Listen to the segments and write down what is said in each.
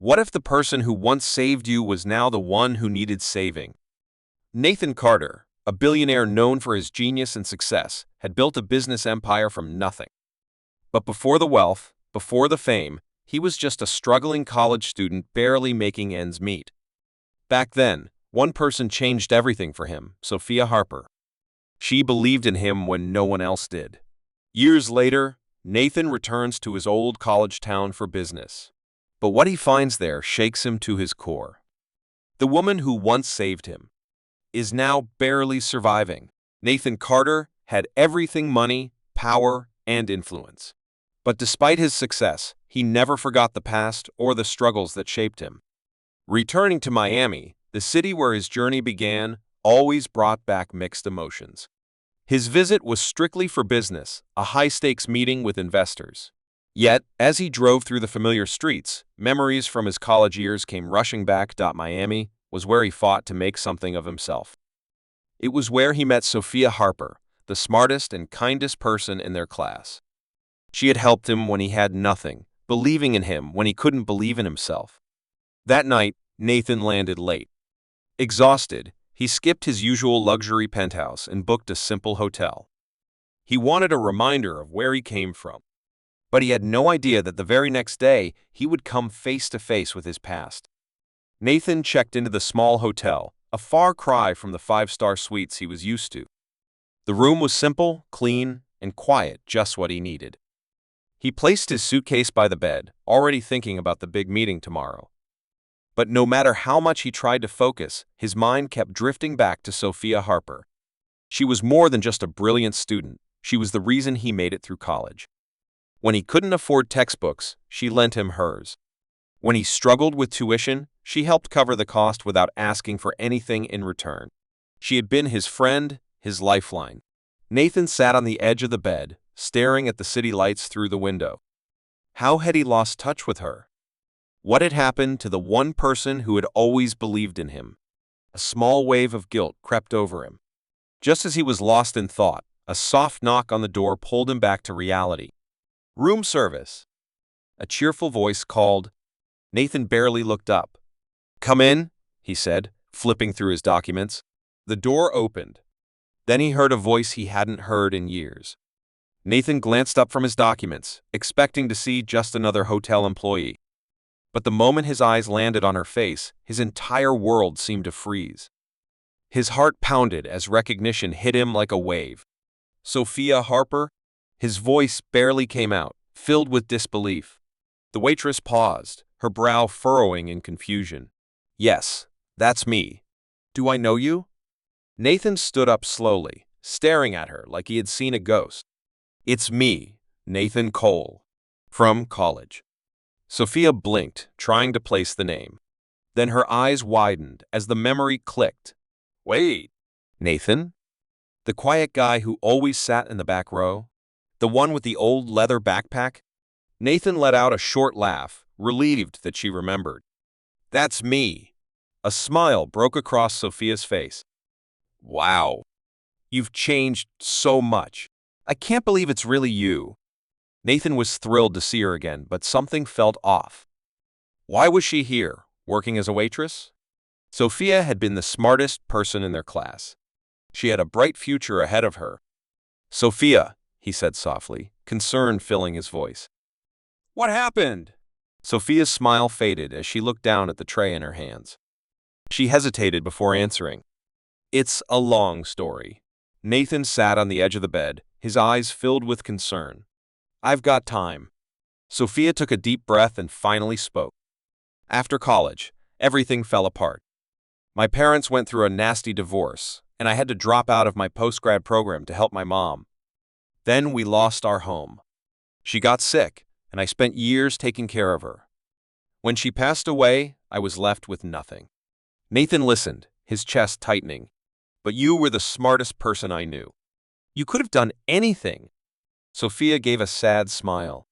What if the person who once saved you was now the one who needed saving? Nathan Carter, a billionaire known for his genius and success, had built a business empire from nothing. But before the wealth, before the fame, he was just a struggling college student barely making ends meet. Back then, one person changed everything for him, Sophia Harper. She believed in him when no one else did. Years later, Nathan returns to his old college town for business. But what he finds there shakes him to his core. The woman who once saved him is now barely surviving. Nathan Carter had everything: money, power, and influence. But despite his success, he never forgot the past or the struggles that shaped him. Returning to Miami, the city where his journey began, always brought back mixed emotions. His visit was strictly for business, a high-stakes meeting with investors. Yet, as he drove through the familiar streets, memories from his college years came rushing back. Miami was where he fought to make something of himself. It was where he met Sophia Harper, the smartest and kindest person in their class. She had helped him when he had nothing, believing in him when he couldn't believe in himself. That night, Nathan landed late. Exhausted, he skipped his usual luxury penthouse and booked a simple hotel. He wanted a reminder of where he came from. But he had no idea that the very next day, he would come face to face with his past. Nathan checked into the small hotel, a far cry from the five-star suites he was used to. The room was simple, clean, and quiet, just what he needed. He placed his suitcase by the bed, already thinking about the big meeting tomorrow. But no matter how much he tried to focus, his mind kept drifting back to Sophia Harper. She was more than just a brilliant student. She was the reason he made it through college. When he couldn't afford textbooks, she lent him hers. When he struggled with tuition, she helped cover the cost without asking for anything in return. She had been his friend, his lifeline. Nathan sat on the edge of the bed, staring at the city lights through the window. How had he lost touch with her? What had happened to the one person who had always believed in him? A small wave of guilt crept over him. Just as he was lost in thought, a soft knock on the door pulled him back to reality. "Room service." A cheerful voice called. Nathan barely looked up. "Come in," he said, flipping through his documents. The door opened. Then he heard a voice he hadn't heard in years. Nathan glanced up from his documents, expecting to see just another hotel employee. But the moment his eyes landed on her face, his entire world seemed to freeze. His heart pounded as recognition hit him like a wave. "Sophia Harper?" His voice barely came out, filled with disbelief. The waitress paused, her brow furrowing in confusion. "Yes, that's me. Do I know you?" Nathan stood up slowly, staring at her like he had seen a ghost. "It's me, Nathan Cole. From college." Sophia blinked, trying to place the name. Then her eyes widened as the memory clicked. "Wait, Nathan? The quiet guy who always sat in the back row? The one with the old leather backpack?" Nathan let out a short laugh, relieved that she remembered. "That's me." A smile broke across Sophia's face. "Wow. You've changed so much. I can't believe it's really you." Nathan was thrilled to see her again, but something felt off. Why was she here, working as a waitress? Sophia had been the smartest person in their class. She had a bright future ahead of her. "Sophia," he said softly, concern filling his voice. "What happened?" Sophia's smile faded as she looked down at the tray in her hands. She hesitated before answering. "It's a long story." Nathan sat on the edge of the bed, his eyes filled with concern. "I've got time." Sophia took a deep breath and finally spoke. "After college, everything fell apart. My parents went through a nasty divorce, and I had to drop out of my postgrad program to help my mom. Then we lost our home. She got sick, and I spent years taking care of her. When she passed away, I was left with nothing." Nathan listened, his chest tightening. "But you were the smartest person I knew. You could have done anything." Sophia gave a sad smile.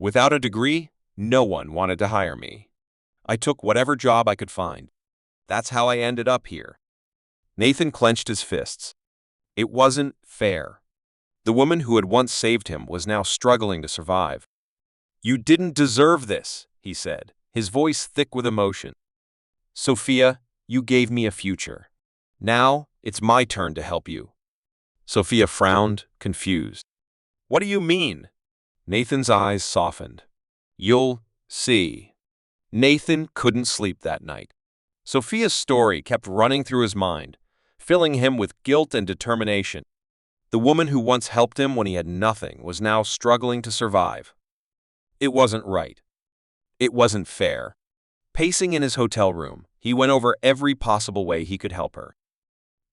"Without a degree, no one wanted to hire me. I took whatever job I could find. That's how I ended up here." Nathan clenched his fists. It wasn't fair. The woman who had once saved him was now struggling to survive. "You didn't deserve this," he said, his voice thick with emotion. Sophia, you gave me a future. Now, it's my turn to help you. Sophia frowned, confused. What do you mean? Nathan's eyes softened. You'll see. Nathan couldn't sleep that night. Sophia's story kept running through his mind, filling him with guilt and determination. The woman who once helped him when he had nothing was now struggling to survive. It wasn't right. It wasn't fair. Pacing in his hotel room, he went over every possible way he could help her.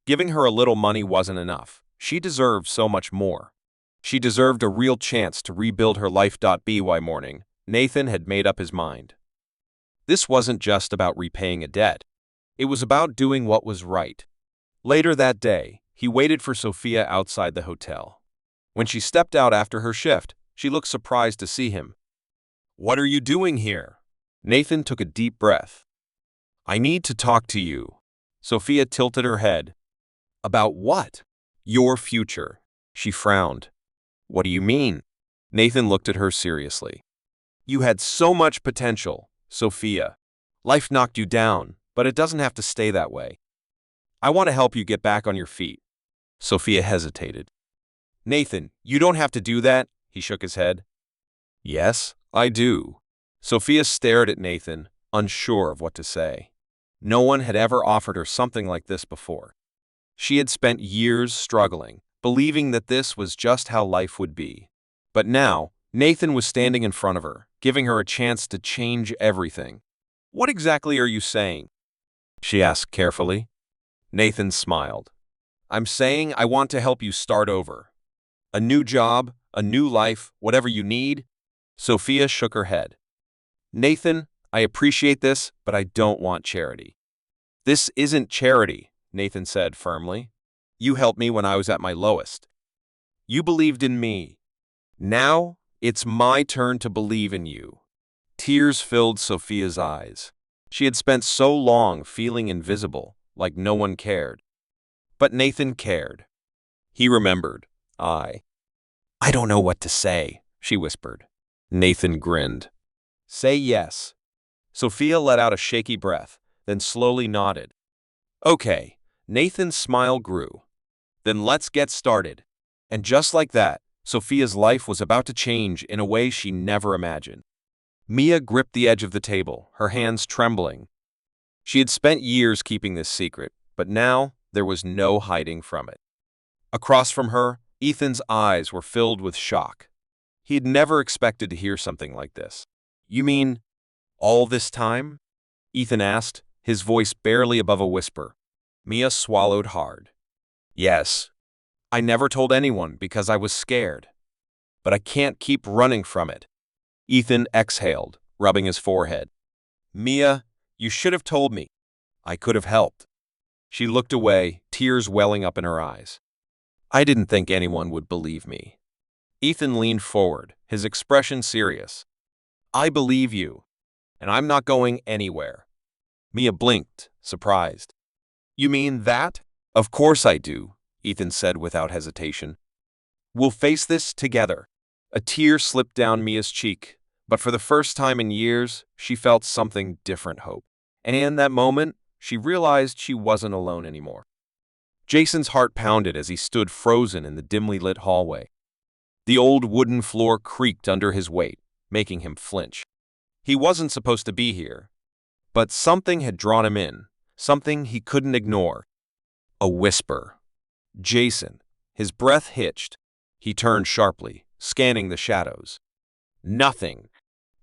Giving her a little money wasn't enough. She deserved so much more. She deserved a real chance to rebuild her life. By morning, Nathan had made up his mind. This wasn't just about repaying a debt. It was about doing what was right. Later that day, he waited for Sophia outside the hotel. When she stepped out after her shift, she looked surprised to see him. What are you doing here? Nathan took a deep breath. I need to talk to you. Sophia tilted her head. About what? Your future. She frowned. What do you mean? Nathan looked at her seriously. You had so much potential, Sophia. Life knocked you down, but it doesn't have to stay that way. I want to help you get back on your feet. Sophia hesitated. Nathan, you don't have to do that, he shook his head. Yes, I do. Sophia stared at Nathan, unsure of what to say. No one had ever offered her something like this before. She had spent years struggling, believing that this was just how life would be. But now, Nathan was standing in front of her, giving her a chance to change everything. What exactly are you saying? She asked carefully. Nathan smiled. I'm saying I want to help you start over. A new job, a new life, whatever you need. Sophia shook her head. Nathan, I appreciate this, but I don't want charity. This isn't charity, Nathan said firmly. You helped me when I was at my lowest. You believed in me. Now, it's my turn to believe in you. Tears filled Sophia's eyes. She had spent so long feeling invisible, like no one cared. But Nathan cared. He remembered. I don't know what to say, she whispered. Nathan grinned. Say yes. Sophia let out a shaky breath, then slowly nodded. Okay, Nathan's smile grew. Then let's get started. And just like that, Sophia's life was about to change in a way she never imagined. Mia gripped the edge of the table, her hands trembling. She had spent years keeping this secret, but now there was no hiding from it. Across from her, Ethan's eyes were filled with shock. He had never expected to hear something like this. You mean, all this time? Ethan asked, his voice barely above a whisper. Mia swallowed hard. Yes. I never told anyone because I was scared. But I can't keep running from it. Ethan exhaled, rubbing his forehead. Mia, you should have told me. I could have helped. She looked away, tears welling up in her eyes. I didn't think anyone would believe me. Ethan leaned forward, his expression serious. I believe you, and I'm not going anywhere. Mia blinked, surprised. You mean that? Of course I do, Ethan said without hesitation. We'll face this together. A tear slipped down Mia's cheek, but for the first time in years, she felt something different hope. And in that moment, she realized she wasn't alone anymore. Jason's heart pounded as he stood frozen in the dimly lit hallway. The old wooden floor creaked under his weight, making him flinch. He wasn't supposed to be here, but something had drawn him in, something he couldn't ignore. A whisper. Jason. His breath hitched. He turned sharply, scanning the shadows. Nothing.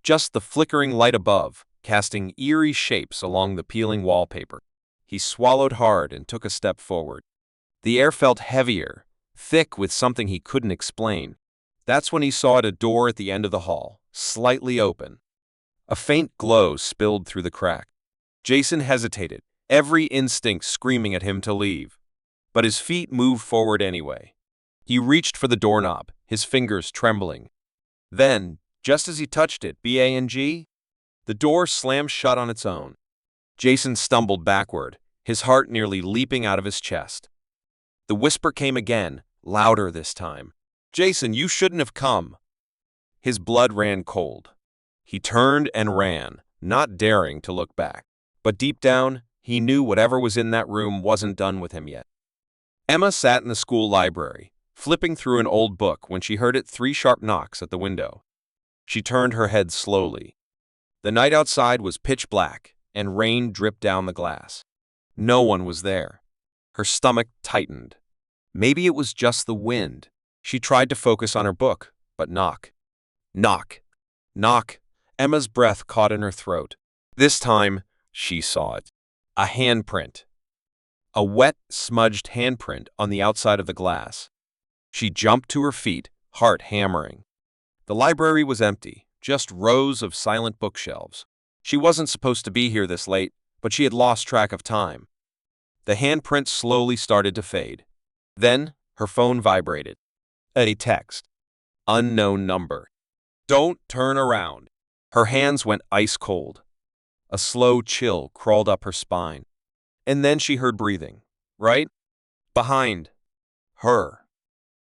Just the flickering light above, casting eerie shapes along the peeling wallpaper. He swallowed hard and took a step forward. The air felt heavier, thick with something he couldn't explain. That's when he saw a door at the end of the hall, slightly open. A faint glow spilled through the crack. Jason hesitated, every instinct screaming at him to leave. But his feet moved forward anyway. He reached for the doorknob, his fingers trembling. Then, just as he touched it, bang, the door slammed shut on its own. Jason stumbled backward, his heart nearly leaping out of his chest. The whisper came again, louder this time. Jason, you shouldn't have come. His blood ran cold. He turned and ran, not daring to look back. But deep down, he knew whatever was in that room wasn't done with him yet. Emma sat in the school library, flipping through an old book when she heard 3 sharp knocks at the window. She turned her head slowly. The night outside was pitch black, and rain dripped down the glass. No one was there. Her stomach tightened. Maybe it was just the wind. She tried to focus on her book, but knock. Knock. Knock. Emma's breath caught in her throat. This time, she saw it. A handprint. A wet, smudged handprint on the outside of the glass. She jumped to her feet, heart hammering. The library was empty, just rows of silent bookshelves. She wasn't supposed to be here this late, but she had lost track of time. The handprint slowly started to fade. Then, her phone vibrated. A text. Unknown number. Don't turn around. Her hands went ice cold. A slow chill crawled up her spine. And then she heard breathing, right behind her.